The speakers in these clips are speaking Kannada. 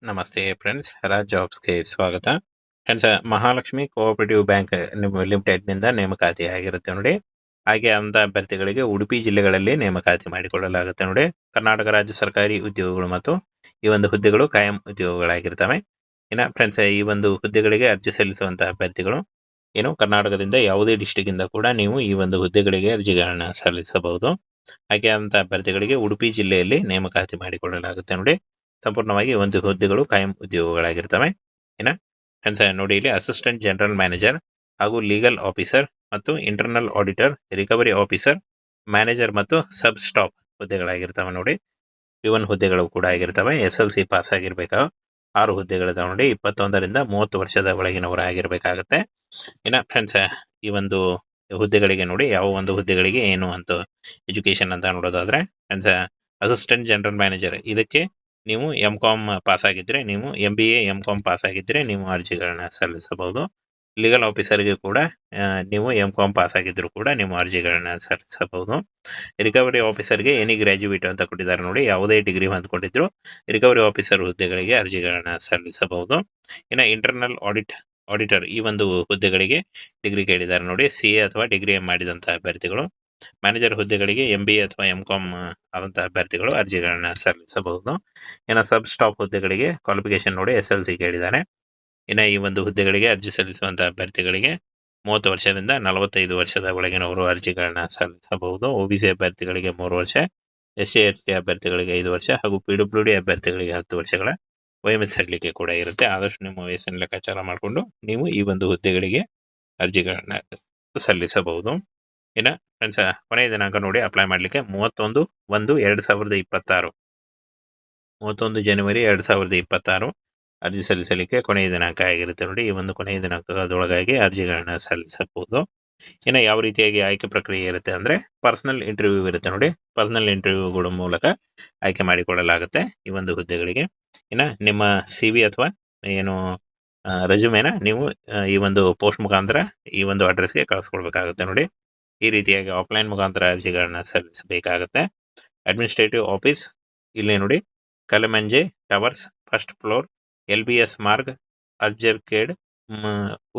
ನಮಸ್ತೆ ಫ್ರೆಂಡ್ಸ್, ರಾಜ್ ಜಾಬ್ಸ್ಗೆ ಸ್ವಾಗತ. ಫ್ರೆಂಡ್ಸ್, ಮಹಾಲಕ್ಷ್ಮಿ ಕೋಆಪರೇಟಿವ್ ಬ್ಯಾಂಕ್ ಲಿಮಿಟೆಡ್ನಿಂದ ನೇಮಕಾತಿ ಆಗಿರುತ್ತೆ ನೋಡಿ. ಹಾಗೆ ಅಂತ ಅಭ್ಯರ್ಥಿಗಳಿಗೆ ಉಡುಪಿ ಜಿಲ್ಲೆಗಳಲ್ಲಿ ನೇಮಕಾತಿ ಮಾಡಿಕೊಳ್ಳಲಾಗುತ್ತೆ ನೋಡಿ. ಕರ್ನಾಟಕ ರಾಜ್ಯ ಸರ್ಕಾರಿ ಉದ್ಯೋಗಗಳು ಮತ್ತು ಈ ಒಂದು ಹುದ್ದೆಗಳು ಕಾಯಂ ಉದ್ಯೋಗಗಳಾಗಿರ್ತವೆ. ಇನ್ನು ಫ್ರೆಂಡ್ಸ್, ಈ ಒಂದು ಹುದ್ದೆಗಳಿಗೆ ಅರ್ಜಿ ಸಲ್ಲಿಸುವಂತಹ ಅಭ್ಯರ್ಥಿಗಳು ಕರ್ನಾಟಕದಿಂದ ಯಾವುದೇ ಡಿಸ್ಟಿಕ್ಕಿಂದ ಕೂಡ ನೀವು ಈ ಒಂದು ಹುದ್ದೆಗಳಿಗೆ ಅರ್ಜಿಗಳನ್ನ ಸಲ್ಲಿಸಬಹುದು. ಹಾಗೆ ಅಂತ ಅಭ್ಯರ್ಥಿಗಳಿಗೆ ಉಡುಪಿ ಜಿಲ್ಲೆಯಲ್ಲಿ ನೇಮಕಾತಿ ಮಾಡಿಕೊಳ್ಳಲಾಗುತ್ತೆ ನೋಡಿ. ಸಂಪೂರ್ಣವಾಗಿ ಒಂದು ಹುದ್ದೆಗಳು ಕಾಯಂ ಉದ್ಯೋಗಗಳಾಗಿರ್ತವೆ. ಇನ್ನು ಫ್ರೆಂಡ್ಸ್ ನೋಡಿ, ಇಲ್ಲಿ ಅಸಿಸ್ಟೆಂಟ್ ಜನರಲ್ ಮ್ಯಾನೇಜರ್ ಹಾಗೂ ಲೀಗಲ್ ಆಫೀಸರ್ ಮತ್ತು internal auditor, recovery officer, manager ಮತ್ತು ಸಬ್ ಸ್ಟಾಪ್ ಹುದ್ದೆಗಳಾಗಿರ್ತವೆ ನೋಡಿ. P1 ಹುದ್ದೆಗಳು ಕೂಡ ಆಗಿರ್ತವೆ. SLC ಪಾಸ್ ಆಗಿರ್ಬೇಕು. 6 ಹುದ್ದೆಗಳಿದಾವೆ ನೋಡಿ. 21ರಿಂದ 30 ವರ್ಷದ ಒಳಗಿನವರು ಆಗಿರ್ಬೇಕಾಗತ್ತೆ. ಇನ್ನು ಫ್ರೆಂಡ್ಸ್, ಈ ಒಂದು ಹುದ್ದೆಗಳಿಗೆ ನೋಡಿ, ಯಾವ ಒಂದು ಹುದ್ದೆಗಳಿಗೆ ಏನು ಅಂತ ಎಜುಕೇಶನ್ ಅಂತ ನೋಡೋದಾದ್ರೆ, ಫ್ರೆಂಡ್ಸ್, ಅಸಿಸ್ಟೆಂಟ್ ಜನರಲ್ ಮ್ಯಾನೇಜರ್ ಇದಕ್ಕೆ ನೀವು MCOM ಪಾಸ್ ಆಗಿದ್ರೆ, ನೀವು MBA MCOM ಪಾಸ್ ಆಗಿದ್ರೆ ನೀವು ಅರ್ಜಿಗಳನ್ನ ಸಲ್ಲಿಸಬಹುದು. ಲೀಗಲ್ ಆಫೀಸರ್ಗೆ ಕೂಡ ನೀವು MCOM ಪಾಸ್ ಆಗಿದ್ರು ಕೂಡ ನೀವು ಅರ್ಜಿಗಳನ್ನ ಸಲ್ಲಿಸಬಹುದು. ರಿಕವರಿ ಆಫೀಸರ್ಗೆ ಎನಿ ಗ್ರಾಜ್ಯುಯೇಟ್ ಅಂತ ಕೊಟ್ಟಿದ್ದಾರೆ ನೋಡಿ. ಯಾವುದೇ ಡಿಗ್ರಿ ಹೊಂದ್ಕೊಂಡಿದ್ರು ರಿಕವರಿ ಆಫೀಸರ್ ಹುದ್ದೆಗಳಿಗೆ ಅರ್ಜಿಗಳನ್ನ ಸಲ್ಲಿಸಬಹುದು. ಇನ್ನು ಇಂಟರ್ನಲ್ ಆಡಿಟರ್ ಈ ಒಂದು ಹುದ್ದೆಗಳಿಗೆ ಡಿಗ್ರಿ ಕೇಳಿದ್ದಾರೆ ನೋಡಿ. CA ಅಥವಾ ಡಿಗ್ರಿ ಮಾಡಿದಂತಹ ಅಭ್ಯರ್ಥಿಗಳು. ಮ್ಯಾನೇಜರ್ ಹುದ್ದೆಗಳಿಗೆ MBA ಅಥವಾ MCOM ಆದಂತಹ ಅಭ್ಯರ್ಥಿಗಳು ಅರ್ಜಿಗಳನ್ನ ಸಲ್ಲಿಸಬಹುದು. ಇನ್ನು ಸಬ್ ಸ್ಟಾಪ್ ಹುದ್ದೆಗಳಿಗೆ ಕ್ವಾಲಿಫಿಕೇಶನ್ ನೋಡಿ SLC ಕೇಳಿದ್ದಾರೆ. ಇನ್ನು ಈ ಒಂದು ಹುದ್ದೆಗಳಿಗೆ ಅರ್ಜಿ ಸಲ್ಲಿಸುವಂತಹ ಅಭ್ಯರ್ಥಿಗಳಿಗೆ 30 ವರ್ಷದಿಂದ 45 ವರ್ಷದ ಒಳಗಿನವರು ಅರ್ಜಿಗಳನ್ನ ಸಲ್ಲಿಸಬಹುದು. OBC ಅಭ್ಯರ್ಥಿಗಳಿಗೆ 3 ವರ್ಷ, SC/ST ಅಭ್ಯರ್ಥಿಗಳಿಗೆ 5 ವರ್ಷ ಹಾಗೂ PWD ಅಭ್ಯರ್ಥಿಗಳಿಗೆ 10 ವರ್ಷಗಳ ವಯೋಮಿತಿ ಸಡಿಲಿಕೆ ಕೂಡ ಇರುತ್ತೆ. ಆದಷ್ಟು ನಿಮ್ಮ ವಯಸ್ಸನ್ನು ಲೆಕ್ಕಾಚಾರ ಮಾಡಿಕೊಂಡು ನೀವು ಈ ಒಂದು ಹುದ್ದೆಗಳಿಗೆ ಅರ್ಜಿಗಳನ್ನ ಸಲ್ಲಿಸಬಹುದು. ಇನ್ನು ಫ್ರೆಂಡ್ಸ್, ಕೊನೆಯ ದಿನಾಂಕ ನೋಡಿ ಅಪ್ಲೈ ಮಾಡಲಿಕ್ಕೆ 31/1/2026, 31 ಜನವರಿ 2026 ಅರ್ಜಿ ಸಲ್ಲಿಸಲಿಕ್ಕೆ ಕೊನೆಯ ದಿನಾಂಕ ಆಗಿರುತ್ತೆ ನೋಡಿ. ಈ ಒಂದು ಕೊನೆಯ ದಿನಾಂಕದೊಳಗಾಗಿ ಅರ್ಜಿಗಳನ್ನ ಸಲ್ಲಿಸಬಹುದು. ಇನ್ನು ಯಾವ ರೀತಿಯಾಗಿ ಆಯ್ಕೆ ಪ್ರಕ್ರಿಯೆ ಇರುತ್ತೆ ಅಂದರೆ, ಪರ್ಸನಲ್ ಇಂಟರ್ವ್ಯೂ ಇರುತ್ತೆ ನೋಡಿ. ಪರ್ಸನಲ್ ಇಂಟರ್ವ್ಯೂಗಳ ಮೂಲಕ ಆಯ್ಕೆ ಮಾಡಿಕೊಳ್ಳಲಾಗುತ್ತೆ ಈ ಒಂದು ಹುದ್ದೆಗಳಿಗೆ. ಇನ್ನು ನಿಮ್ಮ CV ಅಥವಾ ಏನು ರೆಸ್ಯೂಮೇನ ನೀವು ಈ ಒಂದು ಪೋಸ್ಟ್ ಮುಖಾಂತರ ಈ ಒಂದು ಅಡ್ರೆಸ್ಗೆ ಕಳಿಸ್ಕೊಡ್ಬೇಕಾಗುತ್ತೆ ನೋಡಿ. ಈ ರೀತಿಯಾಗಿ ಆಫ್ಲೈನ್ ಮುಖಾಂತರ ಅರ್ಜಿಗಳನ್ನ ಸಲ್ಲಿಸಬೇಕಾಗುತ್ತೆ. ಅಡ್ಮಿನಿಸ್ಟ್ರೇಟಿವ್ ಆಫೀಸ್ ಇಲ್ಲಿ ನೋಡಿ, Kalmanje towers, first floor, LBS Marg, ಅರ್ಜರ್ಕೇಡ್,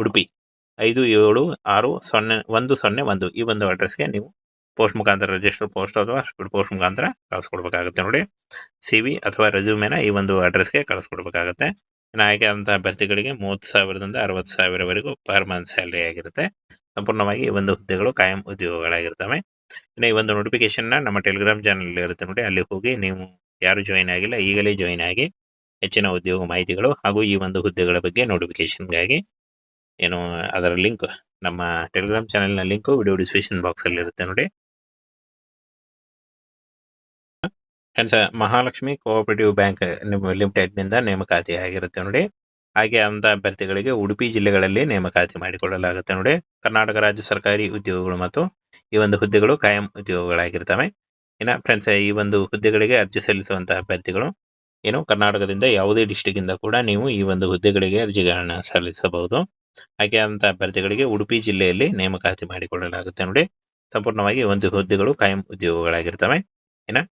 ಉಡುಪಿ 57600101 ಈ ಒಂದು ಅಡ್ರೆಸ್ಗೆ ನೀವು ಪೋಸ್ಟ್ ಮುಖಾಂತರ, ರಿಜಿಸ್ಟರ್ ಪೋಸ್ಟ್ ಅಥವಾ ಸ್ಪೀಡ್ ಪೋಸ್ಟ್ ಮುಖಾಂತರ ಕಳಿಸ್ಕೊಡ್ಬೇಕಾಗುತ್ತೆ ನೋಡಿ. CV ಅಥವಾ ರೆಸ್ಯೂಮೇನ ಈ ಒಂದು ಅಡ್ರೆಸ್ಗೆ ಕಳಿಸ್ಕೊಡ್ಬೇಕಾಗುತ್ತೆ. ಇನ್ನು ಆಯ್ಕೆ ಆದಂಥ ಅಭ್ಯರ್ಥಿಗಳಿಗೆ 30,000ದಿಂದ 60,000ವರೆಗೂ ಪರ್ ಮಂತ್ ಸ್ಯಾಲರಿ ಆಗಿರುತ್ತೆ. ಸಂಪೂರ್ಣವಾಗಿ ಈ ಒಂದು ಹುದ್ದೆಗಳು ಕಾಯಂ ಉದ್ಯೋಗಗಳಾಗಿರ್ತವೆ. ಇನ್ನು ಈ ಒಂದು ನೋಟಿಫಿಕೇಶನ್ನ ನಮ್ಮ ಟೆಲಿಗ್ರಾಮ್ ಚಾನಲ್ ಇರುತ್ತೆ ನೋಡಿ. ಅಲ್ಲಿ ಹೋಗಿ ನೀವು ಯಾರು ಜಾಯಿನ್ ಆಗಿಲ್ಲ ಈಗಲೇ ಜಾಯಿನ್ ಆಗಿ ಹೆಚ್ಚಿನ ಉದ್ಯೋಗ ಮಾಹಿತಿಗಳು ಹಾಗೂ ಈ ಒಂದು ಹುದ್ದೆಗಳ ಬಗ್ಗೆ ನೋಟಿಫಿಕೇಶನ್ಗಾಗಿ ಅದರ ಲಿಂಕ್, ನಮ್ಮ ಟೆಲಿಗ್ರಾಮ್ ಚಾನೆಲ್ನ ಲಿಂಕು ವಿಡಿಯೋ ಡಿಸ್ಕ್ರಿಪ್ಷನ್ ಬಾಕ್ಸಲ್ಲಿ ಇರುತ್ತೆ ನೋಡಿ. ಫ್ರೆಂಡ್ಸ್, ಮಹಾಲಕ್ಷ್ಮಿ ಕೋಆಪರೇಟಿವ್ ಬ್ಯಾಂಕ್ ಲಿಮಿಟೆಡ್ನಿಂದ ನೇಮಕಾತಿ ಆಗಿರುತ್ತೆ ನೋಡಿ. ಹಾಗೆ ಅಂತ ಅಭ್ಯರ್ಥಿಗಳಿಗೆ ಉಡುಪಿ ಜಿಲ್ಲೆಗಳಲ್ಲಿ ನೇಮಕಾತಿ ಮಾಡಿಕೊಳ್ಳಲಾಗುತ್ತೆ ನೋಡಿ. ಕರ್ನಾಟಕ ರಾಜ್ಯ ಸರ್ಕಾರಿ ಉದ್ಯೋಗಗಳು ಮತ್ತು ಈ ಒಂದು ಹುದ್ದೆಗಳು ಕಾಯಂ ಉದ್ಯೋಗಗಳಾಗಿರ್ತವೆ. ಇನ್ನು ಫ್ರೆಂಡ್ಸ್, ಈ ಒಂದು ಹುದ್ದೆಗಳಿಗೆ ಅರ್ಜಿ ಸಲ್ಲಿಸುವಂತಹ ಅಭ್ಯರ್ಥಿಗಳು ಕರ್ನಾಟಕದಿಂದ ಯಾವುದೇ ಡಿಸ್ಟಿಕ್ಕಿಂದ ಕೂಡ ನೀವು ಈ ಒಂದು ಹುದ್ದೆಗಳಿಗೆ ಅರ್ಜಿಗಳನ್ನ ಸಲ್ಲಿಸಬಹುದು. ಹಾಗೆ ಅಂತ ಅಭ್ಯರ್ಥಿಗಳಿಗೆ ಉಡುಪಿ ಜಿಲ್ಲೆಯಲ್ಲಿ ನೇಮಕಾತಿ ಮಾಡಿಕೊಳ್ಳಲಾಗುತ್ತೆ ನೋಡಿ. ಸಂಪೂರ್ಣವಾಗಿ ಒಂದು ಹುದ್ದೆಗಳು ಕಾಯಂ ಉದ್ಯೋಗಗಳಾಗಿರ್ತವೆ. ಇನ್ನು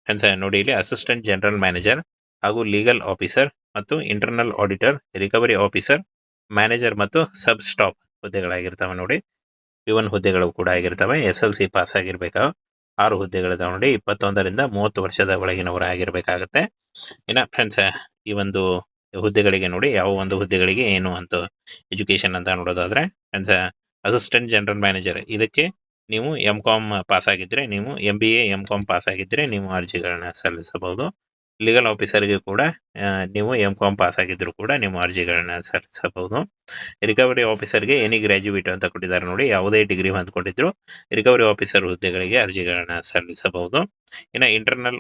ಫ್ರೆಂಡ್ಸ್ ನೋಡಿ, ಇಲ್ಲಿ ಅಸಿಸ್ಟೆಂಟ್ ಜನರಲ್ ಮ್ಯಾನೇಜರ್ ಹಾಗೂ ಲೀಗಲ್ ಆಫೀಸರ್ ಮತ್ತು internal auditor, recovery officer, manager ಮತ್ತು ಸಬ್ ಸ್ಟಾಪ್ ಹುದ್ದೆಗಳಾಗಿರ್ತವೆ ನೋಡಿ. P1 ಹುದ್ದೆಗಳು ಕೂಡ ಆಗಿರ್ತವೆ. SLC ಪಾಸ್ ಆಗಿರ್ಬೇಕು. 6 ಹುದ್ದೆಗಳಿದಾವೆ ನೋಡಿ. 21ರಿಂದ 30 ವರ್ಷದ ಒಳಗಿನವರು ಆಗಿರ್ಬೇಕಾಗತ್ತೆ. ಇನ್ನು ಫ್ರೆಂಡ್ಸ್, ಈ ಒಂದು ಹುದ್ದೆಗಳಿಗೆ ನೋಡಿ, ಯಾವ ಒಂದು ಹುದ್ದೆಗಳಿಗೆ ಏನು ಅಂತ ಎಜುಕೇಶನ್ ಅಂತ ನೋಡೋದಾದ್ರೆ, ಫ್ರೆಂಡ್ಸ್, ಅಸಿಸ್ಟೆಂಟ್ ಜನರಲ್ ಮ್ಯಾನೇಜರ್ ಇದಕ್ಕೆ ನೀವು MCOM ಪಾಸ್ ಆಗಿದ್ರೆ, ನೀವು MBA MCOM ಪಾಸ್ ಆಗಿದ್ರೆ ನೀವು ಅರ್ಜಿಗಳನ್ನ ಸಲ್ಲಿಸಬಹುದು. ಲೀಗಲ್ ಆಫೀಸರ್ಗೆ ಕೂಡ ನೀವು MCOM ಪಾಸ್ ಆಗಿದ್ರು ಕೂಡ ನೀವು ಅರ್ಜಿಗಳನ್ನ ಸಲ್ಲಿಸಬಹುದು. ರಿಕವರಿ ಆಫೀಸರ್ಗೆ ಎನಿ ಗ್ರಾಜ್ಯುಯೇಟ್ ಅಂತ ಕೊಟ್ಟಿದ್ದಾರೆ ನೋಡಿ. ಯಾವುದೇ ಡಿಗ್ರಿ ಹೊಂದ್ಕೊಂಡಿದ್ರು ರಿಕವರಿ ಆಫೀಸರ್ ಹುದ್ದೆಗಳಿಗೆ ಅರ್ಜಿಗಳನ್ನ ಸಲ್ಲಿಸಬಹುದು. ಇನ್ನು ಇಂಟರ್ನಲ್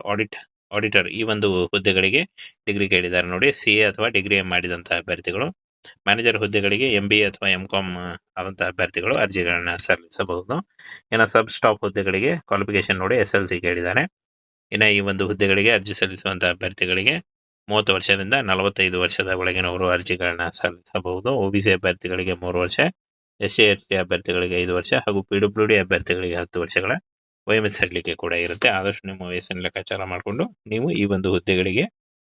ಆಡಿಟರ್ ಈ ಒಂದು ಹುದ್ದೆಗಳಿಗೆ ಡಿಗ್ರಿ ಕೇಳಿದ್ದಾರೆ ನೋಡಿ. CA ಅಥವಾ ಡಿಗ್ರಿ ಮಾಡಿದಂತಹ ಅಭ್ಯರ್ಥಿಗಳು. ಮ್ಯಾನೇಜರ್ ಹುದ್ದೆಗಳಿಗೆ MBA ಅಥವಾ MCOM ಆದಂತಹ ಅಭ್ಯರ್ಥಿಗಳು ಅರ್ಜಿಗಳನ್ನ ಸಲ್ಲಿಸಬಹುದು. ಇನ್ನು ಸಬ್ ಸ್ಟಾಪ್ ಹುದ್ದೆಗಳಿಗೆ ಕ್ವಾಲಿಫಿಕೇಶನ್ ನೋಡಿ SLC ಕೇಳಿದ್ದಾರೆ. ಇನ್ನು ಈ ಒಂದು ಹುದ್ದೆಗಳಿಗೆ ಅರ್ಜಿ ಸಲ್ಲಿಸುವಂತಹ ಅಭ್ಯರ್ಥಿಗಳಿಗೆ 30 ವರ್ಷದಿಂದ 45 ವರ್ಷದ ಒಳಗಿನವರು ಅರ್ಜಿಗಳನ್ನ ಸಲ್ಲಿಸಬಹುದು. OBC ಅಭ್ಯರ್ಥಿಗಳಿಗೆ 3 ವರ್ಷ, SC/ST ಅಭ್ಯರ್ಥಿಗಳಿಗೆ 5 ವರ್ಷ ಹಾಗೂ PWD ಅಭ್ಯರ್ಥಿಗಳಿಗೆ 10 ವರ್ಷಗಳ ವಯೋಮಿತಿ ಸಡಿಲಿಕೆ ಕೂಡ ಇರುತ್ತೆ. ಆದಷ್ಟು ನಿಮ್ಮ ವಯಸ್ಸನ್ನು ಲೆಕ್ಕಾಚಾರ ಮಾಡಿಕೊಂಡು ನೀವು ಈ ಒಂದು ಹುದ್ದೆಗಳಿಗೆ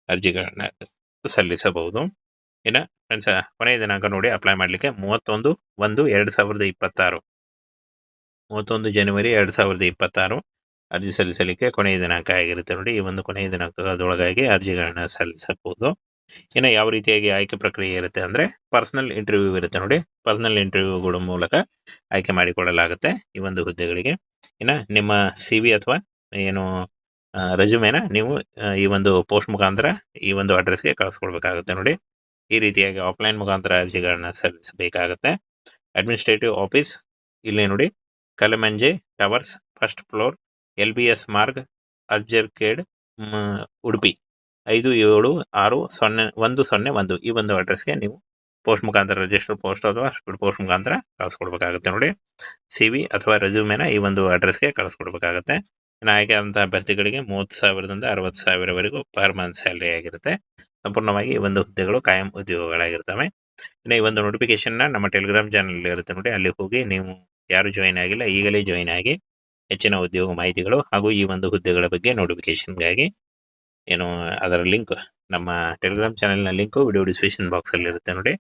ಅರ್ಜಿಗಳನ್ನ ಸಲ್ಲಿಸಬಹುದು. ಇನ್ನು ಫ್ರೆಂಡ್ಸ್ ಕೊನೆಯ ದಿನಾಂಕ ನೋಡಿ ಅಪ್ಲೈ ಮಾಡಲಿಕ್ಕೆ 31/1/2026 31 ಜನವರಿ 2026 ಅರ್ಜಿ ಸಲ್ಲಿಸಲಿಕ್ಕೆ ಕೊನೆಯ ದಿನಾಂಕ ಆಗಿರುತ್ತೆ ನೋಡಿ. ಈ ಒಂದು ಕೊನೆಯ ದಿನಾಂಕದೊಳಗಾಗಿ ಅರ್ಜಿಗಳನ್ನ ಸಲ್ಲಿಸಬಹುದು. ಇನ್ನು ಯಾವ ರೀತಿಯಾಗಿ ಆಯ್ಕೆ ಪ್ರಕ್ರಿಯೆ ಇರುತ್ತೆ ಅಂದರೆ ಪರ್ಸನಲ್ ಇಂಟರ್ವ್ಯೂ ಇರುತ್ತೆ ನೋಡಿ. ಪರ್ಸನಲ್ ಇಂಟರ್ವ್ಯೂಗಳ ಮೂಲಕ ಆಯ್ಕೆ ಮಾಡಿಕೊಳ್ಳಲಾಗುತ್ತೆ ಈ ಒಂದು ಹುದ್ದೆಗಳಿಗೆ. ಇನ್ನು ನಿಮ್ಮ CV ಅಥವಾ ಏನು ರೆಸ್ಯೂಮೇನ ನೀವು ಈ ಒಂದು ಪೋಸ್ಟ್ ಮುಖಾಂತರ ಈ ಒಂದು ಅಡ್ರೆಸ್ಗೆ ಕಳಿಸ್ಕೊಡ್ಬೇಕಾಗುತ್ತೆ ನೋಡಿ. ಈ ರೀತಿಯಾಗಿ ಆಫ್ಲೈನ್ ಮುಖಾಂತರ ಅರ್ಜಿಗಳನ್ನ ಸಲ್ಲಿಸಬೇಕಾಗುತ್ತೆ. ಅಡ್ಮಿನಿಸ್ಟ್ರೇಟಿವ್ ಆಫೀಸ್ ಇಲ್ಲಿ ನೋಡಿ, Kalmanje towers, first floor, LBS Marg, ಅರ್ಜರ್ಕೇಡ್, ಉಡುಪಿ 57600101 ಈ ಒಂದು ಅಡ್ರೆಸ್ಗೆ ನೀವು ಪೋಸ್ಟ್ ಮುಖಾಂತರ ರಿಜಿಸ್ಟರ್ ಪೋಸ್ಟ್ ಅಥವಾ ಸ್ಪೀಡ್ ಪೋಸ್ಟ್ ಮುಖಾಂತರ ಕಳಿಸ್ಕೊಡ್ಬೇಕಾಗುತ್ತೆ ನೋಡಿ. CV ಅಥವಾ ರೆಸ್ಯೂಮೇನ ಈ ಒಂದು ಅಡ್ರೆಸ್ಗೆ ಕಳಿಸ್ಕೊಡ್ಬೇಕಾಗುತ್ತೆ. ಇನ್ನು ಆಯ್ಕೆ ಆದಂಥ ಅಭ್ಯರ್ಥಿಗಳಿಗೆ 30,000ದಿಂದ 60,000ವರೆಗೂ ಪರ್ ಮಂತ್ ಸ್ಯಾಲರಿ ಆಗಿರುತ್ತೆ. ಸಂಪೂರ್ಣವಾಗಿ ಈ ಒಂದು ಹುದ್ದೆಗಳು ಕಾಯಂ ಉದ್ಯೋಗಗಳಾಗಿರ್ತವೆ. ಇನ್ನು ಈ ಒಂದು ನೋಟಿಫಿಕೇಶನ್ನ ನಮ್ಮ ಟೆಲಿಗ್ರಾಮ್ ಚಾನಲ್ ಇರುತ್ತೆ ನೋಡಿ, ಅಲ್ಲಿ ಹೋಗಿ ನೀವು ಯಾರು ಜಾಯಿನ್ ಆಗಿಲ್ಲ ಈಗಲೇ ಜಾಯಿನ್ ಆಗಿ ಹೆಚ್ಚಿನ ಉದ್ಯೋಗ ಮಾಹಿತಿಗಳು ಹಾಗೂ ಈ ಒಂದು ಹುದ್ದೆಗಳ ಬಗ್ಗೆ ನೋಟಿಫಿಕೇಶನ್ಗಾಗಿ ಏನು ಅದರ ಲಿಂಕ್ ನಮ್ಮ ಟೆಲಿಗ್ರಾಮ್ ಚಾನಲ್ನ ಲಿಂಕು ವಿಡಿಯೋ ಡಿಸ್ಕ್ರಿಪ್ಷನ್ ಬಾಕ್ಸಲ್ಲಿ ಇರುತ್ತೆ ನೋಡಿ.